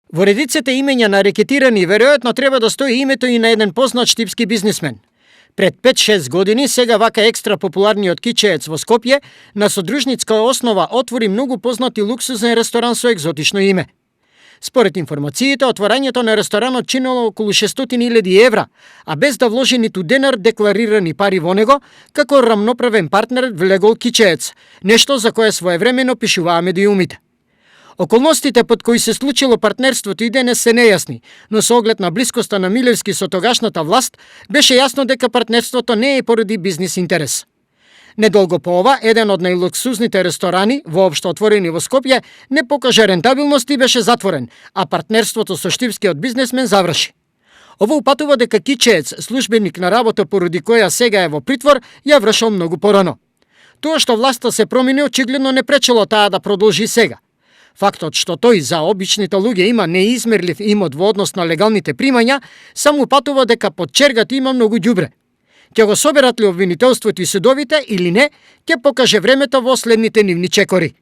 Во редиците имења на рекетирани веројатно треба да стои името и на еден познат штипски бизнисмен. Пред 5-6 години, сега вака екстра популарниот кичеец во Скопје, на содружницка основа отвори многу познат и луксузен ресторан со екзотично име. Според информациите, отворањето на ресторанот чинело околу 600.000 евра, а без да вложи ниту денар декларирани пари во него, како рамноправен партнер влегол кичеец, нешто за кое своевремено пишуваа медиумите. Околностите под кои се случило партнерството и денес се нејасни, но со оглед на блискоста на Милевски со тогашната власт, беше јасно дека партнерството не е поради бизнис интерес. Недолго по ова, еден од најлуксузните ресторани, воопшто отворени во Скопје, не покажа рентабилност и беше затворен, а партнерството со штипскиот бизнесмен заврши. Ово упатува дека кичеец, службеник на работа поради која сега е во притвор, ја вршал многу порано. Тоа што власта се промени очигледно не пречело таа да продолжи сега. Фактот што тој за обичните луѓе има неизмерлив имот во однос на легалните примања, само упатува дека под чергата има многу ѓубре. Ќе го соберат ли обвинителството и судовите или не, ќе покаже времето во следните нивни чекори.